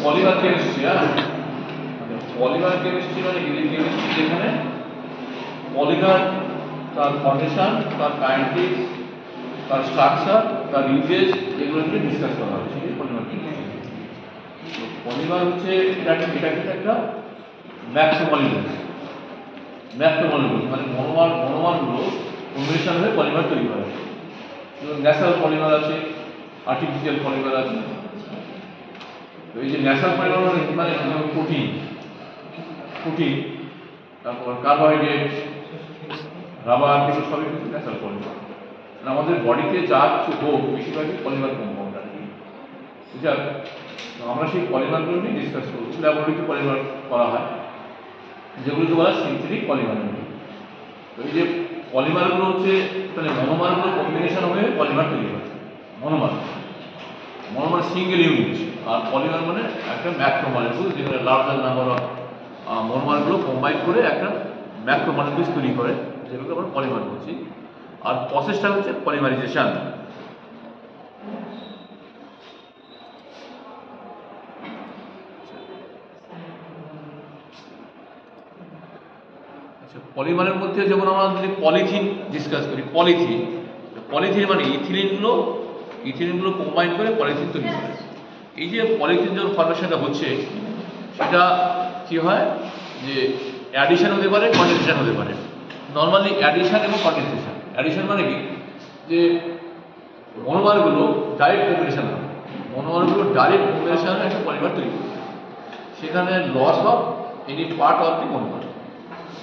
Polymer chemistry, polymer chemistry মানে chemistry যেখানে polymer তার ফর্মেশন, তার কাইনেটিক্স, তার স্ট্রাকচার, তার ইউজেস এগুলো নিয়ে ডিসকাস করা হবে, সেটাই পলিমার কেমিস্ট্রি। পলিমার হচ্ছে এটা একটা ম্যাক্রোমলিকুলস, মানে মনোমারগুলো কম্বিনেশন হয়ে পলিমার তৈরি করে। ন্যাচারাল পলিমার আছে, আর্টিফিশিয়াল পলিমার আছে। তো এই যে ন্যাচারাল পলিমার মানে প্রোটিন, তারপর কার্বোহাইড্রেট, রাবার, এগুলো সবই কিন্তু ন্যাচারাল পলিমার। আমাদের বডিতে যা কিছু হোক বেশিরভাগই পলিমার কম্পাউন্ড আর কি। বুঝা, আমরা সেই পলিমারগুলো নিয়ে ডিসকাস করবো। ল্যাবরেটরিতে পলিমার করা হয়, যেগুলোকে বলা সিনথেটিক পলিমার। তো এই যে পলিমারগুলো হচ্ছে তাহলে মনোমারগুলো কম্বিনেশন হয়ে পলিমার তৈরি হয়। মনোমার সিঙ্গেল ইউনিট, আর পলিমার মানে একটা ম্যাক্রোমলিকুল, যেখানে লার্জার নাম্বার অফ মনোমারগুলো কম্বাইন করে একটা ম্যাক্রোমলিকুলস তৈরি করে, যেগুলোকে আমরা পলিমার বলছি। আর প্রসেসটা হচ্ছে পলিমারাইজেশন। পলিমারের মধ্যে যেমন আমরা যদি পলিথিন ডিসকাস করি, পলিথিন মানে ইথিলিনগুলো কম্বাইন করে পলিথিন তৈরি করে। এই যে পলিথিন যখন ফর্মেশনটা হচ্ছে, সেটা কি হয় যে অ্যাডিশন হতে পারে, কন্ডেনসেশন হতে পারে। নর্মালি অ্যাডিশন এবং কন্ডেনসেশন। অ্যাডিশন মানে কি, যে মনোমারগুলো ডাইরেক্ট কম্বিনেশন হবে, একটা পলিমার তৈরি করে। সেখানে loss of any part of the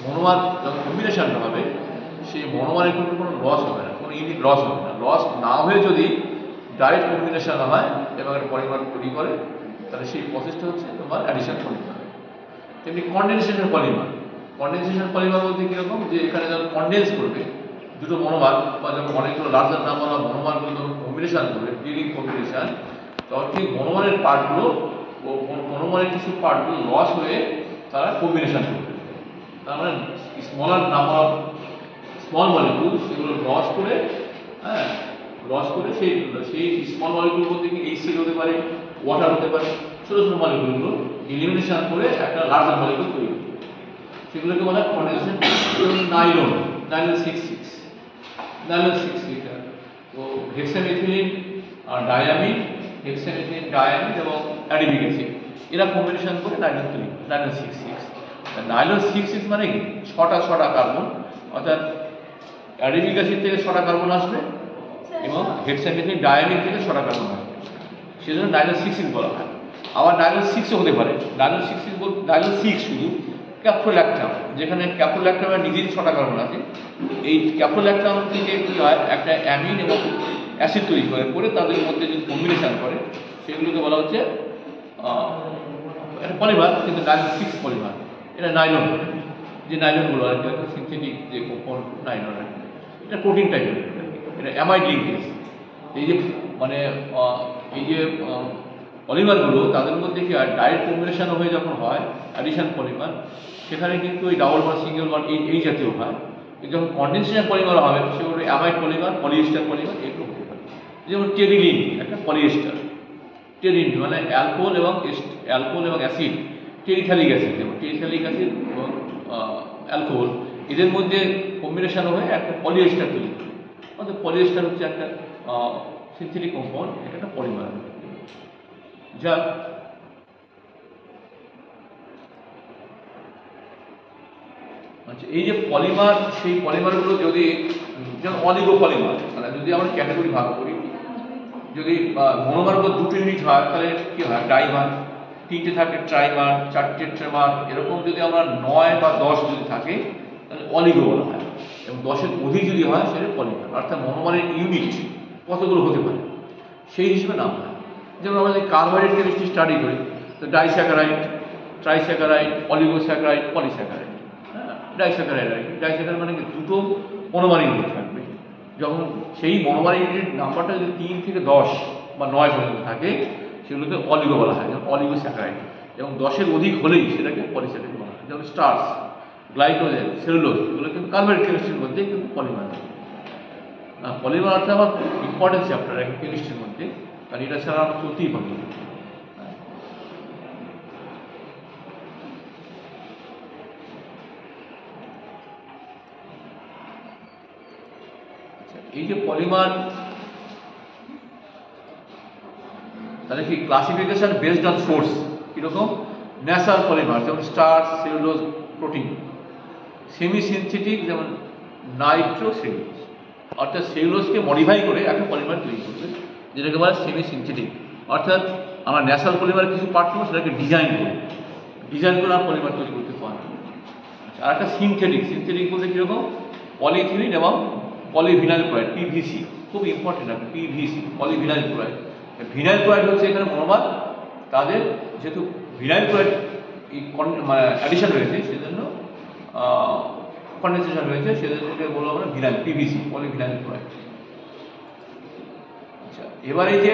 monomer যখন কম্বিনেশনটা হবে, সেই মনোমারের কিন্তু কোনো লস হবে না, কোনো ইউনিট লস হবে না। লস না হয়ে যদি ডাইরেক্ট কম্বিনেশন হয় এবং একটা পলিমার তৈরি করে, তাহলে সেই প্রসেসটা হচ্ছে তোমার অ্যাডিশন পলিমার। তেমনি কন্ডেনসেশন পলিমার বলতে কীরকম, যে এখানে যখন কন্ডেন্স করবে দুটো মনোমার, বা যখন অনেকগুলো লার্জার নাম্বার বা মনোমারগুলো যখন কম্বিনেশন করবে, ডিলিং কম্বিনেশন, তখন ঠিক মনোমারের পার্টগুলো ও মনোমারের কিছু পার্টগুলো লস হয়ে তারা কম্বিনেশন করবে। তার মানে smaller number of small molecule সেগুলো লস করে সেই স্মল মলিকুল বলতে কি HCl হতে পারে, ওয়াটার হতে পারে, ছোট ছোট মলিকুলগুলো এলিমিনেশন করে একটা লার্জার মলিকুল তৈরি করে, সেগুলোকে বলা হয় কন্ডেনসেশন। নাইলন 66, তো হেক্সামেথিলিন ডায়ামিন, এবং অ্যাডিবিক অ্যাসিড, এরা কম্বিনেশন করে নাইলন তৈরি করে, নাইলন 66। নাইলন 66 মানে কি, 6টা কার্বন, অর্থাৎ অ্যাডিবিক অ্যাসিড থেকে 6টা কার্বন আসবে এবং হেক্সামেথিলিন ডায়ামিন থেকে 6টা কার্বন আসবে, সেজন্য নাইলন 66 বলা হয়। আবার নাইলন 6ও হতে পারে, নাইলন 6 শুধু ক্যাপ্রোল্যাকটাম, যেখানে ক্যাপ্রোল্যাকটামের নিজেই 6টা কার্বন আছে। এই ক্যাপ্রোল্যাকটাম থেকে কি হয়, একটা অ্যামিন এবং অ্যাসিড তৈরি করে তাদের মধ্যে যদি কম্বিনেশন করে, সেগুলোকে বলা হচ্ছে একটা পলিমার, কিন্তু নাইলন 6 পলিমার। এটা নাইলন, যে নাইলনগুলো আর কি, সিনথেটিক যে কম্পাউন্ড নাইলন আর কি, এটা প্রোটিন টাইপের, এটা অ্যামাইড লিঙ্কেজ। এই যে মানে এই যে পলিমারগুলো তাদের মধ্যে কি হয়, ডাইরেক্ট কম্বিনেশন হয়ে যখন হয় অ্যাডিশন পলিমার, সেখানে কিন্তু এই ডাবল বন্ড, সিঙ্গেল বন্ড এই জাতীয় হয়। যখন কন্ডেনসেশন পলিমার হবে, সেগুলো অ্যামাইড পলিমার, পলিয়েস্টার পলিমার এগুলো হতে পারে। যেমন টেরিলিন একটা পলিয়েস্টার, টেরিন মানে অ্যালকোহল এবং অ্যাসিড, টেরিথ্যালিক অ্যাসিড, এবং টেরিথ্যালিক অ্যাসিড এবং অ্যালকোহল, এদের মধ্যে কম্বিনেশন হয়ে একটা পলিয়েস্টার তৈরি করে। অর্থাৎ পলিয়েস্টার হচ্ছে একটা সিনথেটিক কম্পাউন্ড, এটা একটা পলিমার। যা আচ্ছা, এই যে পলিমার, সেই পলিমারগুলো যদি যেমন অলিগো পলিমার, মানে যদি আমরা ক্যাটাগরি ভাগ করি, যদি মনোমারগুলো 2টো ইউনিট হয়, তাহলে কি হয়, ডাইমার, 3টে থাকে ট্রাইমার, 4টে ট্রেমার, এরকম যদি আমরা 9 বা 10 যদি থাকে, তাহলে অলিগো বলা হয়। এবং 10-এর অধিক যদি হয়, সেটা পলিমার। অর্থাৎ মনোমারের ইউনিট কতগুলো হতে পারে সেই হিসেবে নাম হয়। যেমন আমরা যদি কার্বোহাইড্রেট কেমিস্ট্রি স্টাডি করি, তো disaccharide, trisaccharide, oligosaccharide, polysaccharide. Disaccharide মানে কি, 2টো মনোমার ইউনিট থাকবে। যখন সেই মনোমার ইউনিট নাম্বারটা যদি 3 থেকে 10 বা 9 পর্যন্ত থাকে, সেগুলোকে অলিগো বলা হয়, যেমন অলিগোস্যাকারাইড। এবং 10-এর অধিক হলেই সেটাকে পলিস্যাকারাইড বলা হয়। যেমন স্টার্চ, গ্লাইকোজেন, সেলুলোজ, এগুলো কিন্তু কার্বোহাইড্রেট কেমিস্ট্রির মধ্যে কিন্তু পলিমার। পলিমার অর্থাৎ আমার ইম্পর্টেন্ট চ্যাপ্টার এখন কেমিস্ট্রির মধ্যে, কারণ এটা ছাড়া আমরা চলতেই পারবো না। এই যে পলিমার, তাহলে কি ক্লাসিফিকেশন বেসড অন সোর্স কিরকম? ন্যাচারাল পলিমার যেমন starch, cellulose, protein. Semi synthetic যেমন নাইট্রো সেলুলোজ, অর্থাৎ সেলুলোজকে মডিফাই করে একটা পলিমার তৈরি করবে, যেটাকে বলে সেমি সিনথেটিক। অর্থাৎ আমরা ন্যাচারাল পলিমার কিছু পার্ট নেবো, সেটাকে ডিজাইন করে আর পলিমার তৈরি করতে পারি। আর একটা সিনথেটিক বলতে কীরকম? পলিথিলিন এবং পলিভিনাইল ক্লোরাইড, পিভিসি, খুব ইম্পর্টেন্ট একটা PVC, polyvinyl chloride. Vinyl chloride হচ্ছে এখানে মনোমার, তাদের যেহেতু ভিনাইল ক্লোরাইড মানে অ্যাডিশন হয়েছে, সেজন্য কন্ডেনসেশন হয়েছে, সেজন্য এটাকে বলবো আমরা ভিনাইল, পিভিসি, পলিভিনাইল ক্লোরাইড। আচ্ছা, এবার এই যে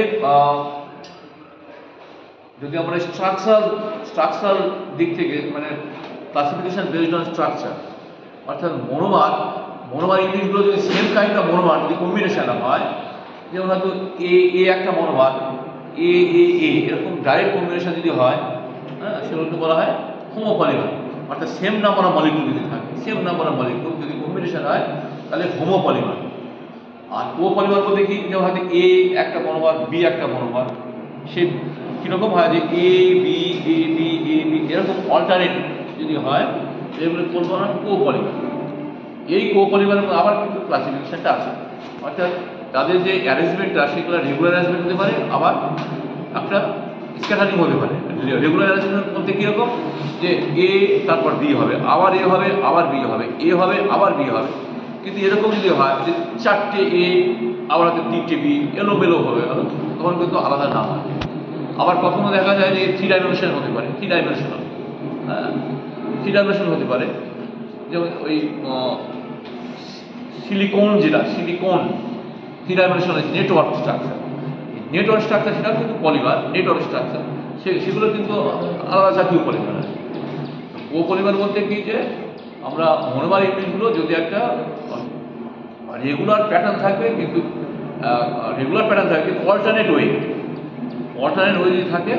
যদি আমরা স্ট্রাকচারাল দিক থেকে মানে ক্লাসিফিকেশন বেসড অন স্ট্রাকচার, অর্থাৎ মনোমার ইউনিটগুলো যদি সেম কাইন্ড অফ মনোমার যদি কম্বিনেশন হয়, যেমন হয়তো এ একটা মনোমার, এ এরকম ডাইরেক্ট কম্বিনেশন যদি হয়, হ্যাঁ, সেগুলোকে বলা হয় হোমোপলিমার। অর্থাৎ সেম নাম্বার অফ মলিকুল যদি থাকে, সেম নাম্বার অফ মলিকুল যদি কম্বিনেশন হয়, তাহলে হোমোপলিমার। আর কোপলিমার বলতে কি? যেমন হয়তো এ একটা মনোমার, বি একটা মনোমার, সে কিরকম হয় যে এ বি এরকম অল্টারনেট যদি হয়, এগুলো বলবো আমরা কোপলিমার। এই কোপলিমারের মধ্যে আবার কিন্তু ক্লাসিফিকেশনটা আছে, অর্থাৎ তাদের যে অ্যারেঞ্জমেন্টটা সেগুলো রেগুলার অ্যারেঞ্জমেন্ট হতে পারে, আবার একটা স্ক্যাটারিং হতে পারে। রেগুলার অ্যারেঞ্জমেন্ট বলতে কীরকম? যে এ তারপর বি হবে, আবার এ হবে, আবার বি হবে, এ হবে, আবার বি হবে। কিন্তু এরকম যদি হয় যে 4টে এ আবার হয়তো 3টে বি, এলোমেলো হবে, তখন কিন্তু আলাদা নাম হয়। আবার কখনো দেখা যায় যে 3 ডাইমেনশন হতে পারে, 3 ডাইমেনশনাল, হ্যাঁ, 3 ডাইমেনশন হতে পারে। যেমন ওই সিলিকন 3 ডাইমেনশনাল নেটওয়ার্ক স্ট্রাকচার, সেটাও কিন্তু পলিমার নেটওয়ার্ক স্ট্রাকচার, সেগুলো কিন্তু আলাদা জাতীয় পলিমার। ও পলিমার বলতে কি? যে আমরা মনোমার ইউনিটগুলো যদি একটা রেগুলার প্যাটার্ন থাকবে, কিন্তু অল্টারনেট ওয়ে যদি থাকে,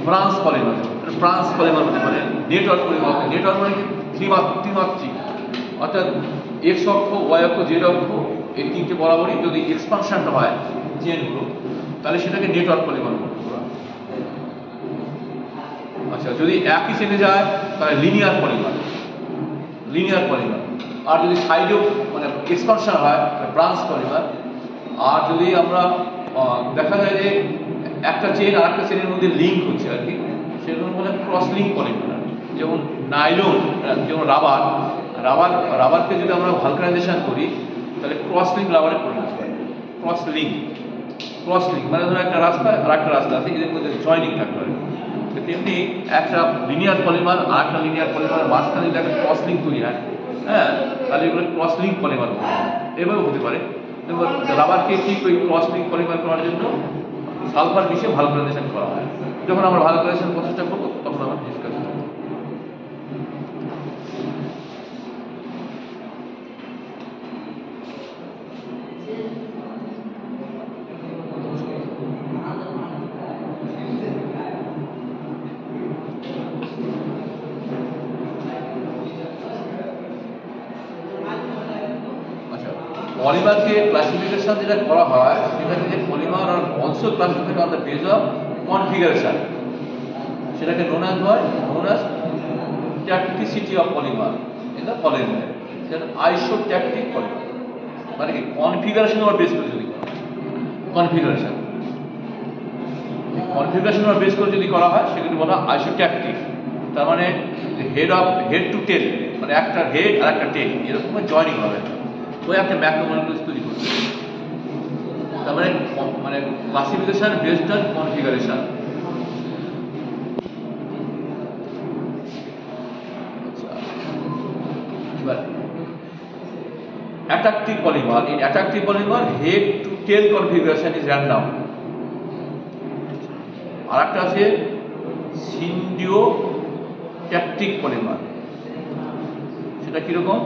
ব্রাঞ্চ পলিমার হতে পারে। নেটওয়ার্ক পলিমার, নেটওয়ার্ক মানে ত্রিমাত্রিক, অর্থাৎ এক্স অক্ষ, ওয়াই অক্ষ, জেড অক্ষ, এই 3টে বরাবরই যদি এক্সপানশনটা হয় চেনগুলো, তাহলে সেটাকে নেটওয়ার্ক পলিমার বলবো। আচ্ছা, যদি একই চেনে যায় তাহলে লিনিয়ার পলিমার। আর যদি সাইডেও মানে এক্সপানশন হয় ব্রাঞ্চ পলিমার। আর যদি আমরা দেখা যায় যে একটা চেন আর একটা চেনের মধ্যে লিঙ্ক হচ্ছে আর কি, সেগুলো বলে ক্রস লিঙ্ক পলিমার। যেমন নাইলন, যেমন রাবারকে যদি আমরা ভালকানাইজেশন করি, তাহলে ক্রস লিঙ্ক রাবারে পরিণত হয়। ক্রস লিঙ্ক মানে ধরো একটা রাস্তা আর একটা রাস্তা আছে, এদের মধ্যে জয়নিং থাকতে পারে। তেমনি একটা লিনিয়ার পলিমার আর একটা লিনিয়ার পলিমারের মাঝখানে যদি একটা ক্রস লিঙ্ক তৈরি হয়, হ্যাঁ, তাহলে এগুলো ক্রস লিঙ্ক পলিমার এভাবে হতে পারে। এবার রাবারকে ঠিক ওই ক্রস লিঙ্ক পলিমার করার জন্য সালফার মিশিয়ে ভালকানাইজেশন করা হয়। যখন আমরা ভালকানাইজেশন প্রসেসটা করবো, তখন আমরা ডিসকাস করবো। পলিমারকে ক্লাসিফিকেশন যেটা করা হয়, সেটাকে যে polymer are also classified on the base of configuration, সেটাকে known as tacticity of polymer in the polymer, সেটা আইসোট্যাকটিক পলিমার। মানে কি? কনফিগারেশন ওর বেস করে যদি কনফিগারেশন ওর বেস করে যদি করা হয়, সেগুলি বলা আইসোট্যাকটিক। তার মানে হেড টু টেল, মানে একটা হেড আর একটা টেল এরকম জয়নিং হবে, ওই একটা ম্যাক্রোমলিকুলস তৈরি করতে। তার মানে classification based on configuration. Atactic polymer, in atactic polymer head to tail configuration is random. আর একটা আছে সিন্ডিওট্যাকটিক পলিমার, সেটা কিরকম?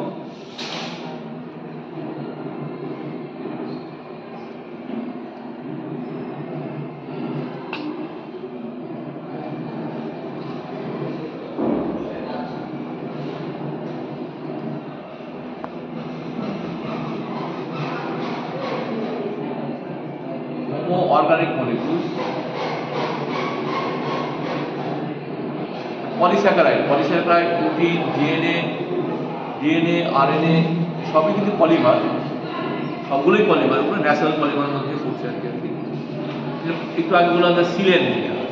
পলিস্যাকারাইড, প্রোটিন, ডিএনএ, আরএনএ সবই কিন্তু পলিমার, সবগুলোই পলিমার, ওগুলো ন্যাচারাল পলিমার মধ্যে পড়ছে আর কি। একটু আগে বললাম সিলেন,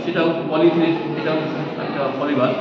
সেটাও পলিথিলিন, এটাও একটা পলিমার।